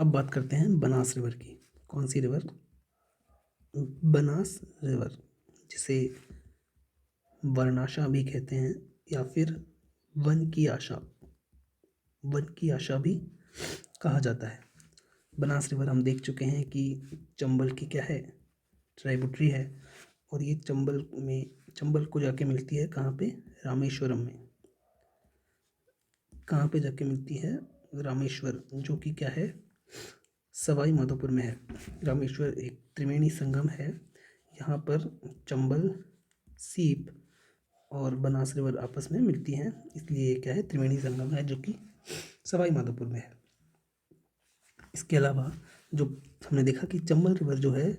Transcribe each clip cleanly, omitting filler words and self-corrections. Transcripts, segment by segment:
अब बात करते हैं बनास रिवर की। कौन सी रिवर? बनास रिवर, जिसे वर्णाशा भी कहते हैं या फिर वन की आशा, वन की आशा भी कहा जाता है। बनास रिवर हम देख चुके हैं कि चंबल की क्या है, ट्राइब्यूटरी है। और ये चंबल को जाके मिलती है कहाँ पे? रामेश्वरम में। कहाँ पे जाके मिलती है? रामेश्वर, जो कि क्या है, सवाई माधोपुर में है। रामेश्वर एक त्रिवेणी संगम है। यहाँ पर चंबल, सीप और बनास रिवर आपस में मिलती हैं, इसलिए ये क्या है, त्रिवेणी संगम है, जो कि सवाई माधोपुर में है। इसके अलावा जो हमने देखा कि चंबल रिवर जो है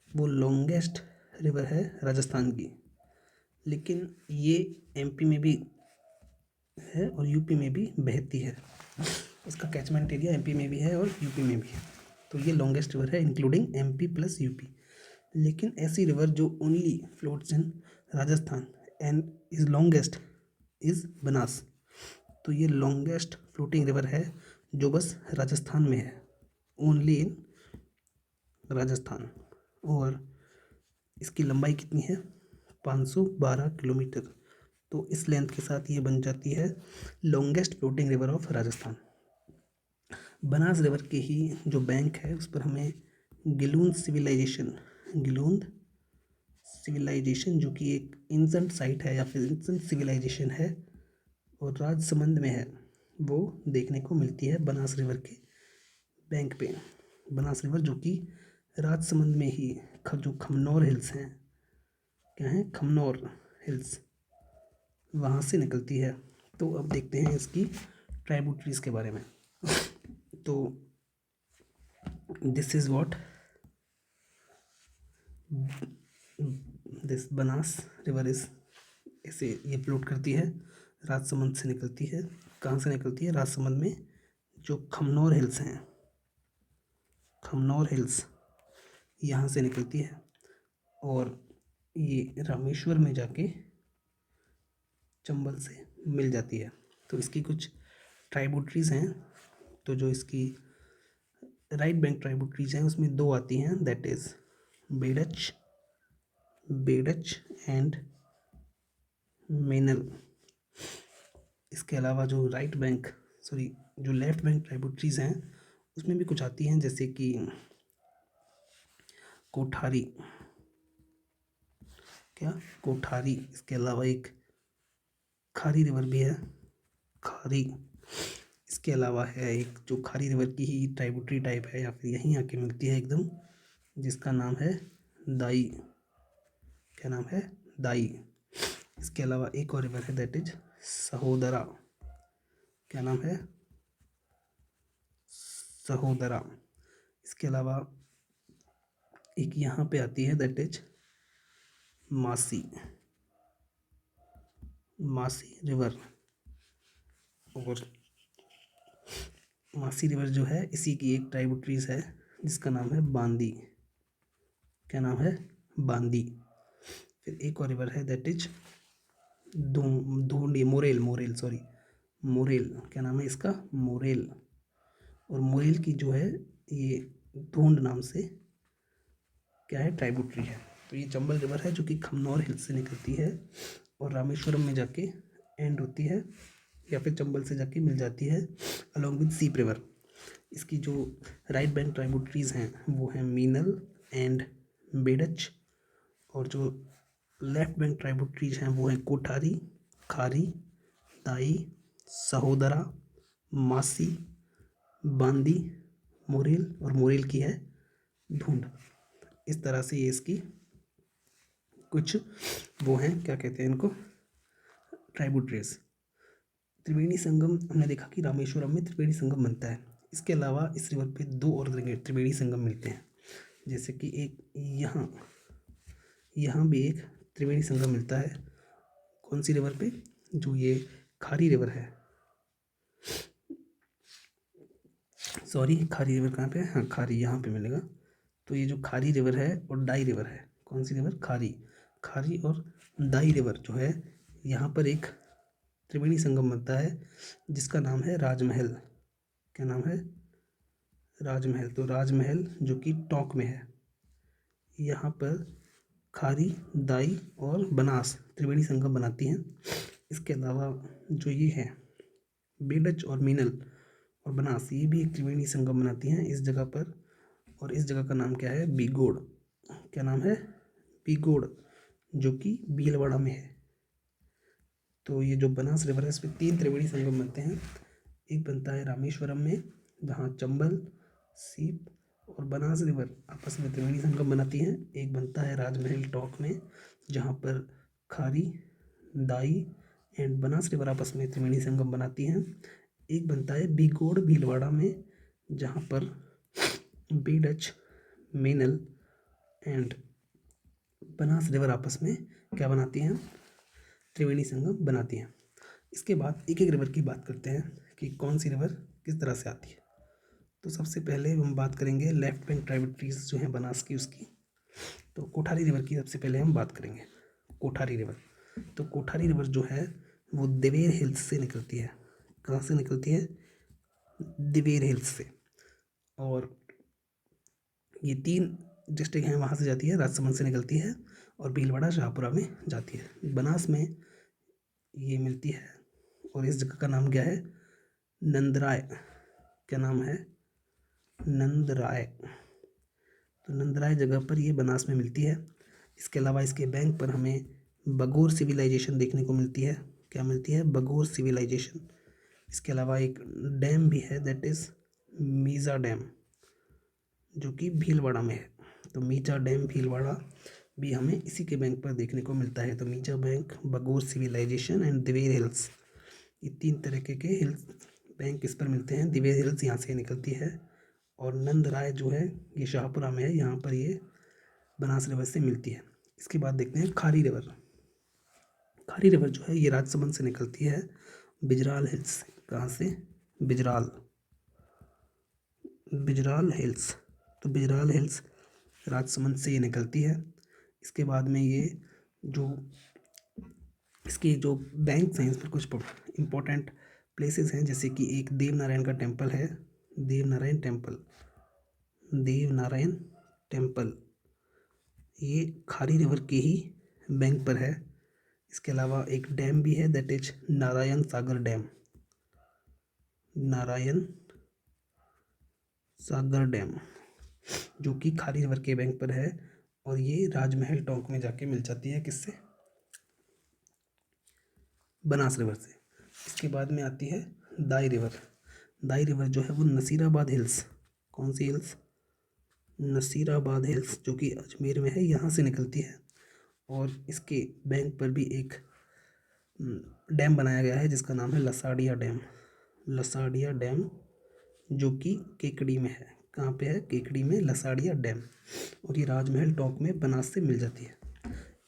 वो लॉन्गेस्ट रिवर है राजस्थान की, लेकिन ये एमपी में भी है और यूपी में भी बहती है। इसका कैचमेंट एरिया एमपी में भी है और यूपी में भी है, तो ये लॉन्गेस्ट रिवर है इंक्लूडिंग एमपी प्लस यूपी। लेकिन ऐसी रिवर जो only floats in Rajasthan and is longest is Banas. तो ये लॉन्गेस्ट फ्लोटिंग रिवर है जो बस राजस्थान में है, ओनली इन राजस्थान। और इसकी लंबाई कितनी है? 512 किलोमीटर। तो इस लेंथ के साथ ये बन जाती है longest floating river of Rajasthan. Banas river के ही जो बैंक है उस पर हमें गिलूंद सिविलाइजेशन जो कि एक एंसेंट साइट है या फिर एंसेंट सिविलाइजेशन है और राजसमंद में है, वो देखने को मिलती है बनास रिवर के बैंक पे। बनास रिवर जो कि राजसमंद में ही जो खमनौर हिल्स हैं, क्या हैं, खमनौर हिल्स, वहाँ से निकलती है। तो अब देखते हैं इसकी ट्राइब्यूटरीज के बारे में। तो this is what this Banas river is, इसे ये फ्लोट करती है, राजसमंद से निकलती है। कहाँ से निकलती है? राजसमंद में जो खमनौर हिल्स हैं, खमनौर हिल्स, यहाँ से निकलती है और ये रामेश्वर में जाके चंबल से मिल जाती है। तो इसकी कुछ ट्राइब्यूटरीज हैं। तो जो इसकी राइट बैंक ट्राइब्यूटरीज हैं उसमें दो आती हैं, दैट इज बेडच एंड मेनल। इसके अलावा जो जो लेफ्ट बैंक ट्राइब्यूटरीज हैं उसमें भी कुछ आती हैं, जैसे कि कोठारी, कोठारी। इसके अलावा एक खारी रिवर भी है, खारी। इसके अलावा है एक जो खारी रिवर की ही ट्राइब्यूटरी टाइप है या फिर यहीं आके मिलती है एकदम, जिसका नाम है दाई। क्या नाम है? दाई। इसके अलावा एक और रिवर है, दैट इज सहोदरा। क्या नाम है? सहोदरा। इसके अलावा एक यहाँ पे आती है, दैट इज मासी रिवर। और मासी रिवर जो है इसी की एक ट्राइब्यूटरीज है जिसका नाम है बांदी। क्या नाम है? बांदी। फिर एक और रिवर है, दैट इज मोरेल। क्या नाम है इसका? मोरेल। और मोरेल की जो है ये धूंड नाम से क्या है, ट्राइब्यूटरी है। तो ये चंबल रिवर है जो कि खमनौर हिल्स से निकलती है और रामेश्वरम में जाके एंड होती है या फिर चंबल से जाके मिल जाती है अलॉन्ग विद सीप रिवर। इसकी जो राइट बैंक ट्राइब्यूटरीज हैं वो हैं मीनल एंड बेडच, और जो लेफ्ट बैंक ट्राइब्यूटरीज हैं वो हैं कोठारी, खारी, दाई, सहोदरा, मासी, बांदी, मोरेल, और मोरेल की है ढूंढ। इस तरह से ये इसकी कुछ वो हैं, क्या कहते हैं इनको, ट्राइब्यूटरीज। त्रिवेणी संगम हमने देखा कि रामेश्वरम में त्रिवेणी संगम बनता है। इसके अलावा इस रिवर पे दो और त्रिवेणी संगम मिलते हैं, जैसे कि एक यहाँ भी एक त्रिवेणी संगम मिलता है। कौन सी रिवर पे? जो ये खारी रिवर है, सॉरी खारी रिवर कहाँ पे है? हाँ, खारी यहाँ पे मिलेगा। तो ये जो खारी रिवर है और डाई रिवर है, कौन सी रिवर? खारी और दाई रिवर जो है, यहाँ पर एक त्रिवेणी संगम बनता है जिसका नाम है राजमहल। क्या नाम है? राजमहल, तो राजमहल जो कि टोंक में है, यहाँ पर खारी, दाई और बनास त्रिवेणी संगम बनाती हैं। इसके अलावा जो ये है बेडच और मीनल और बनास, ये भी एक त्रिवेणी संगम बनाती हैं इस जगह पर। और इस जगह का नाम क्या है? बीगोड़। क्या नाम है? बीगोड़, जो कि भीलवाड़ा में है। तो ये जो बनास रिवर है, इसमें 3 त्रिवेणी संगम बनते हैं। एक बनता है रामेश्वरम में, जहाँ चंबल, सीप और बनास रिवर आपस में त्रिवेणी संगम बनाती हैं। एक बनता है राजमहल टोंक में, जहाँ पर खारी, दाई एंड बनास रिवर आपस में त्रिवेणी संगम बनाती हैं। एक बनता है बीगोड़ भीलवाड़ा में, जहाँ पर बेडच, मेनल एंड बनास रिवर आपस में क्या बनाती हैं? त्रिवेणी संगम बनाती हैं। इसके बाद एक एक रिवर की बात करते हैं कि कौन सी रिवर किस तरह से आती है। तो सबसे पहले हम बात करेंगे लेफ्ट बैंक ट्राइब्यूटरीज जो हैं बनास की, उसकी। तो कोठारी रिवर की सबसे पहले हम बात करेंगे। कोठारी रिवर, तो कोठारी रिवर जो है वो दिवेर हिल्स से निकलती है। कहाँ से निकलती है? दिवेर हिल्स से। और ये 3 डिस्ट्रिक्ट हैं, वहाँ से जाती है, राजसमंद से निकलती है और भीलवाड़ा शाहपुरा में जाती है। बनास में ये मिलती है और इस जगह का नाम क्या है? नंदराय। क्या नाम है? नंदराय। तो नंदराय जगह पर ये बनास में मिलती है। इसके अलावा इसके बैंक पर हमें बगोर सिविलाइजेशन देखने को मिलती है। क्या मिलती है? बगोर सिविलाइजेशन। इसके अलावा एक डैम भी है, दैट इज़ मीज़ा डैम, जो कि भीलवाड़ा में है। तो मीजा डैम भीलवाड़ा भी हमें इसी के बैंक पर देखने को मिलता है। तो Meja bank, Bagor civilization and Diver hills, ये 3 तरीके के हिल्स बैंक इस पर मिलते हैं। दिवेर हिल्स यहाँ से निकलती है और नंदराय जो है ये शाहपुरा में है, यहाँ पर ये बनास रिवर से मिलती है। इसके बाद देखते हैं खारी रिवर। खारी रिवर जो है ये राजसमंद से निकलती है, बिजराल हिल्स से। कहाँ से? बिजराल, बिजराल हिल्स। तो बिजराल हिल्स राजसमंद से ये निकलती है। इसके बाद में ये जो इसके जो बैंक्स हैं, इस पर कुछ इम्पोर्टेंट प्लेसेस हैं, जैसे कि एक देवनारायण का टेम्पल है, देवनारायण टेम्पल, देवनारायण टेम्पल, ये खारी रिवर के ही बैंक पर है। इसके अलावा एक डैम भी है, that is Narayan Sagar dam, Narayan Sagar dam, जो कि खारी रिवर के बैंक पर है। और ये राजमहल टोंक में जाके मिल जाती है, किससे? बनास रिवर से। इसके बाद में आती है दाई रिवर। दाई रिवर जो है वो नसीराबाद हिल्स, कौन सी हिल्स? नसीराबाद हिल्स, जो कि अजमेर में है, यहाँ से निकलती है। और इसके बैंक पर भी एक डैम बनाया गया है जिसका नाम है लसाडिया डैम, लसाडिया डैम, जो कि केकड़ी में है। कहाँ पे है? केकड़ी में लसाडिया डैम। और ये राजमहल टोंक में बनास से मिल जाती है।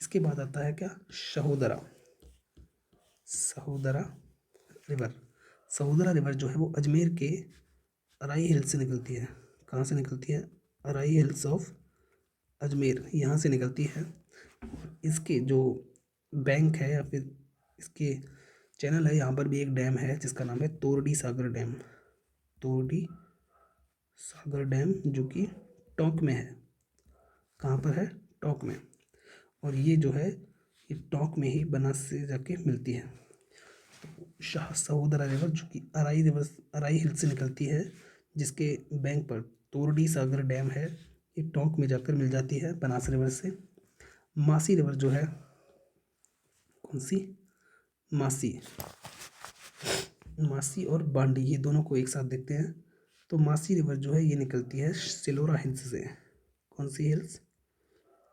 इसके बाद आता है क्या? शहोदरा, सहोदरा रिवर। सहोदरा रिवर जो है वो अजमेर के अराई हिल्स से निकलती है। कहाँ से निकलती है? अराई हिल्स ऑफ अजमेर, यहाँ से निकलती है। इसके जो बैंक है या फिर इसके चैनल है, यहाँ पर भी एक डैम है जिसका नाम है तोरडी सागर डैम, तोरडी सागर डैम, जो कि टोंक में है। कहाँ पर है? टोंक में। और ये जो है ये टोंक में ही बनास से जाके मिलती है। शाह सहोदरा रिवर जो कि अराई रिवर, अराई हिल से निकलती है, जिसके बैंक पर तोरडी सागर डैम है, ये टोंक में जाकर मिल जाती है बनास रिवर से। मासी रिवर जो है, कौन सी? मासी, मासी और बांडी, ये दोनों को एक साथ देखते हैं। तो मासी रिवर जो है ये निकलती है सिलोरा हिल्स से। कौन सी हिल्स?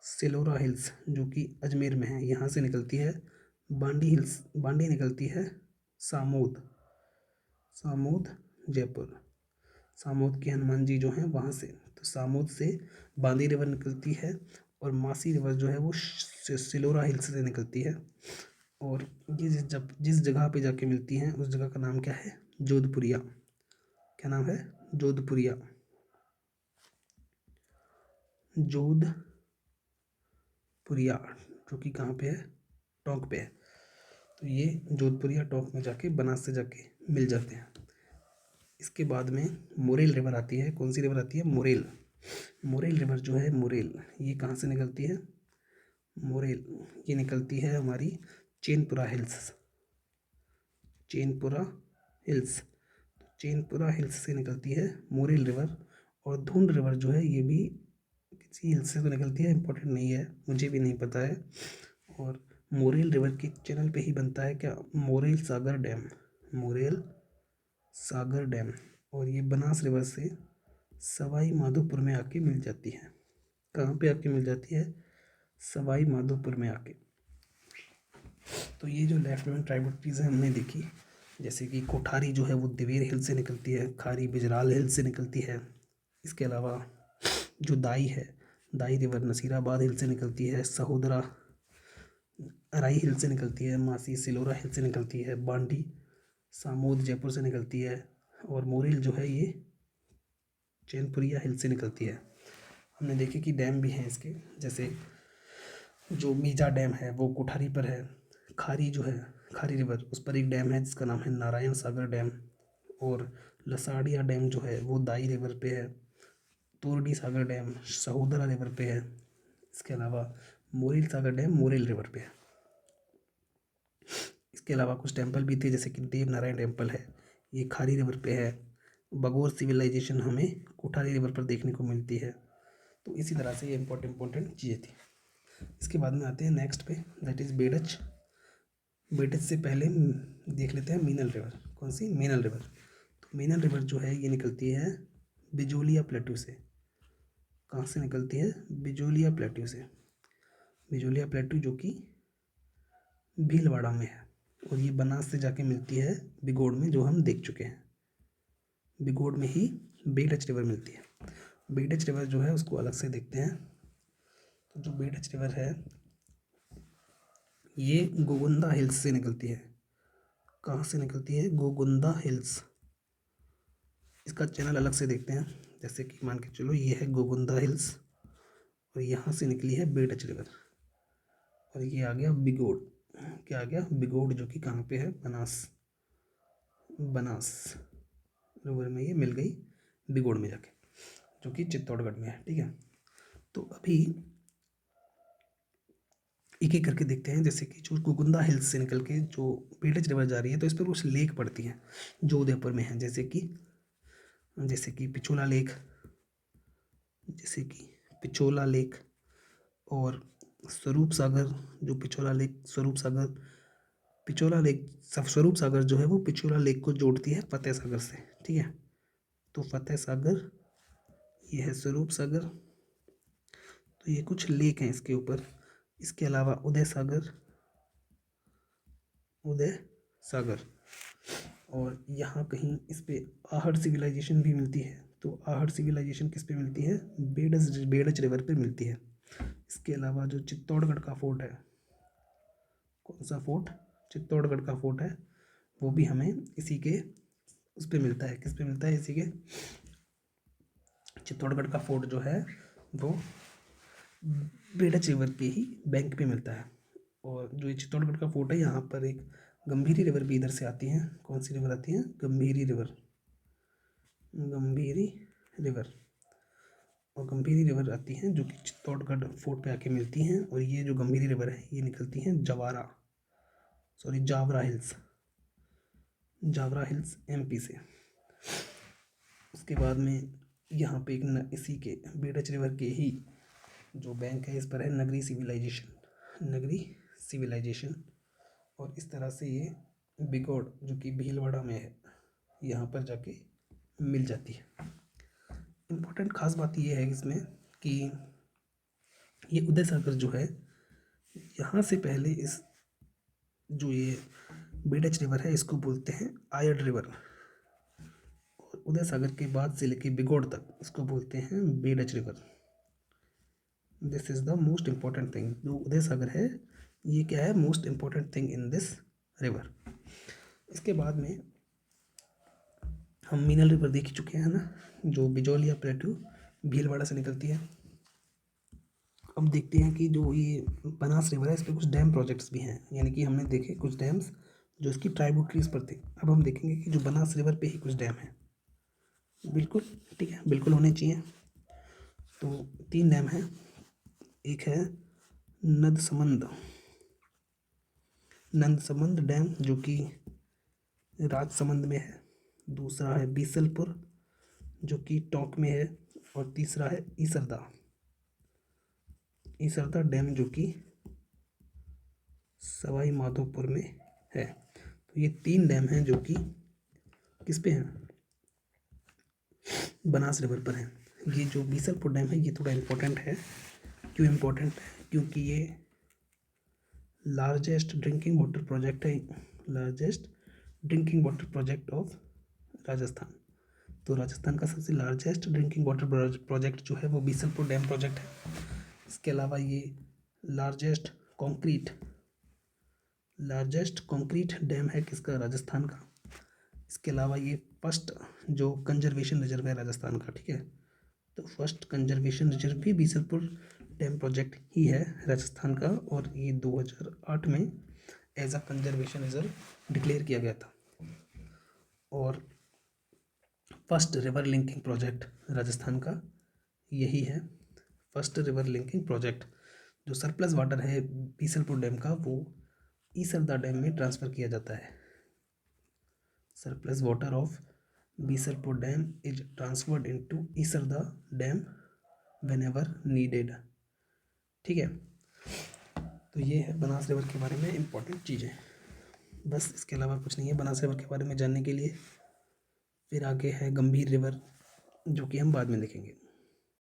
सिलोरा हिल्स, जो कि अजमेर में है, यहाँ से निकलती है। बांडी हिल्स, बांडी निकलती है सामोद, सामोद जयपुर, सामोद के हनुमान जी जो हैं वहाँ से। तो सामोद से बांदी रिवर निकलती है और मासी रिवर जो है वो सिलोरा हिल्स से निकलती है। और ये जिस जगह पे जाके मिलती हैं उस जगह का नाम क्या है? जोधपुरिया। क्या नाम है? जोधपुरिया, जोधपुरिया, जो कि कहाँ पे है? टोंक पे है। तो ये जोधपुरिया टोंक में जाके बनास से जाके मिल जाते हैं। इसके बाद में मोरेल रिवर आती है। कौन सी रिवर आती है? मोरेल। मोरेल रिवर जो है, मोरेल, ये कहाँ से निकलती है? मोरेल ये निकलती है हमारी Chainpura hills. Chainpura hills, Chainpura hills से निकलती है मोरेल रिवर। और धुंध रिवर जो है ये भी किसी हिल्स से तो निकलती है, इम्पोर्टेंट नहीं है, मुझे भी नहीं पता है। और मोरेल रिवर के चैनल पे ही बनता है क्या? मोरेल सागर डैम। मोरेल सागर डैम। और ये बनास रिवर से सवाई माधोपुर में आके मिल जाती है। कहाँ पे आके मिल जाती है? सवाई माधोपुर में आके। तो ये जो लेफ्ट विंग ट्राइब्यूटरीज है हमने देखी, जैसे कि कोठारी जो है वो दिवेर हिल से निकलती है, खारी बिजराल हिल से निकलती है। इसके अलावा जो दाई है, दाई रिवर नसीराबाद हिल से निकलती है, सहोदरा अराई हिल से निकलती है, मासी सिलोरा हिल से निकलती है, बांडी सामोद जयपुर से निकलती है। और मोरेल जो है ये चैनपुरिया हिल से निकलती है। हमने देखे कि डैम भी हैं इसके, जैसे जो मीजा डैम है वो कोठारी पर है। खारी जो है, खारी रिवर, उस पर एक डैम है जिसका नाम है नारायण सागर डैम। और लसाड़िया डैम जो है वो दाई रिवर पे है। तोरडी सागर डैम सहोदरा रिवर पे है। इसके अलावा मोरेल सागर डैम मोरेल रिवर पे है। इसके अलावा कुछ टेम्पल भी थे, जैसे कि देव नारायण टेम्पल है, ये खारी रिवर पे है। बगोर सिविलाइजेशन हमें कोठारी रिवर पर देखने को मिलती है। तो इसी तरह से ये इंपॉर्टेंट चीज़ें थी। इसके बाद में आते हैं नेक्स्ट पे, दैट इज़ बेडच। बेडच से पहले देख लेते हैं मीनल रिवर। कौन सी? मीनल रिवर। तो मीनल रिवर जो है ये निकलती है बिजोलिया प्लेट्यू से। कहाँ से निकलती है? बिजोलिया प्लेट्यू से। बिजोलिया प्लेट्यू जो कि भीलवाड़ा में है। और ये बनास से जाके मिलती है बिगोड़ में, जो हम देख चुके हैं। बिगोड़ में ही बेडच रिवर मिलती है। बेडच रिवर जो है उसको अलग से देखते हैं। तो जो बेडच रिवर है ये गोगुंदा हिल्स से निकलती है। कहाँ से निकलती है? गोगुंदा हिल्स। इसका चैनल अलग से देखते हैं। जैसे कि मान के चलो ये है गोगुंदा हिल्स और यहाँ से निकली है बेडच रिवर। और ये आ गया बिगोड़। क्या आ गया? बिगोड़, जो कि कहाँ पे है? बनास। बनास रिवर में ये मिल गई बिगोड़ में जाके, जो कि चित्तौड़गढ़ में है। ठीक है, तो अभी एक एक करके देखते हैं। जैसे कि जो गोगुंदा हिल्स से निकल के जो बेडच रिवर जा रही है, तो इस पर कुछ लेक पड़ती हैं जो उदयपुर में है, जैसे कि पिछोला लेक, जैसे कि पिछोला लेक। और स्वरूप सागर, जो पिछोला लेक, स्वरूप सागर, पिछोला लेक, स्वरूप सागर जो है वो पिछोला लेक को जोड़ती है फतेह सागर से। ठीक है, तो फतेह सागर, ये है स्वरूप सागर। तो ये कुछ लेक हैं इसके ऊपर। इसके अलावा उदय सागर, उदय सागर। और यहाँ कहीं इस पे आहड़ सिविलाइजेशन भी मिलती है। तो आहड़ सिविलाइजेशन किस पे मिलती है? बेडच रिवर पे मिलती है। इसके अलावा जो चित्तौड़गढ़ का फोर्ट है, कौन सा फोर्ट? चित्तौड़गढ़ का फोर्ट है, वो भी हमें इसी के उस पे मिलता है। किस पे मिलता है? इसी के चित्तौड़गढ़ का फोर्ट जो है वो बेडच रिवर के ही बैंक पे मिलता है। और जो ये चित्तौड़गढ़ का फोर्ट है, यहाँ पर एक गंभीरी रिवर भी इधर से आती है। कौन सी रिवर आती है? गंभीरी रिवर। गंभीरी रिवर, और गंभीरी रिवर आती हैं जो कि चित्तौड़गढ़ फोर्ट पे आके मिलती हैं। और ये जो गंभीरी रिवर है ये निकलती हैं Jaora hills, Jaora hills MP से। उसके बाद में यहाँ पे एक इसी के बेडच रिवर के ही जो बैंक है, इस पर है नगरी सिविलाइजेशन, नगरी सिविलाइजेशन। और इस तरह से ये बिगोड़, जो कि भीलवाड़ा में है, यहाँ पर जाके मिल जाती है। इम्पोर्टेंट खास बात ये है इसमें कि ये उदय सागर जो है, यहाँ से पहले इस जो ये बेडच रिवर है इसको बोलते हैं आयड रिवर। और उदय सागर के बाद से लेके बिगोड़ तक इसको बोलते हैं Berach river. This is the most important thing. जो उदय सागर है ये क्या है? Most important thing in this river. इसके बाद में हम मीनल रिवर देख चुके हैं ना, जो बिजोलिया प्लेट्यू भीलवाड़ा से निकलती है। अब देखते हैं कि जो ये बनास रिवर है इस पर कुछ डैम प्रोजेक्ट्स भी हैं, यानी कि हमने देखे कुछ डैम्स जो इसकी ट्राइब्यूटरीज पर थे। अब हम देखेंगे कि जो बनास रिवर पे ही कुछ डैम हैं। बिल्कुल ठीक है, बिल्कुल होने चाहिए। तो 3 डैम हैं, एक है नंदसमंद डैम जो कि राजसमंद में है, दूसरा है बीसलपुर जो कि टोंक में है, और तीसरा है ईसरदा डैम जो कि सवाई माधोपुर में है। तो ये 3 डैम हैं जो कि किस पे हैं, बनास रिवर पर है। ये जो बीसलपुर डैम है ये थोड़ा इम्पोर्टेंट है। क्यों इम्पोर्टेंट है? क्योंकि ये लार्जेस्ट ड्रिंकिंग वाटर प्रोजेक्ट है, largest drinking water project of Rajasthan. तो राजस्थान का सबसे लार्जेस्ट ड्रिंकिंग वाटर प्रोजेक्ट जो है वो बीसलपुर डैम प्रोजेक्ट है। इसके अलावा ये लार्जेस्ट कॉन्क्रीट डैम है किसका, राजस्थान का। इसके अलावा ये फर्स्ट जो कंजर्वेशन रिजर्व है राजस्थान का, ठीक है। तो फर्स्ट कंजर्वेशन रिजर्व भी बीसलपुर डैम प्रोजेक्ट ही है राजस्थान का, और ये 2008 में as a conservation reserve declare किया गया था। और first river linking project Rajasthan का यही है, फर्स्ट रिवर लिंकिंग प्रोजेक्ट। जो सरप्लस वाटर है बीसलपुर डैम का वो ईसरदा डैम में ट्रांसफ़र किया जाता है। Surplus water of Bisalpur dam is transferred into Isarda dam whenever needed, ठीक है। तो ये है बनास रिवर के बारे में इम्पोर्टेंट चीज़ें, बस इसके अलावा कुछ नहीं है बनास रिवर के बारे में जानने के लिए। फिर आगे है गंभीर रिवर जो कि हम बाद में देखेंगे।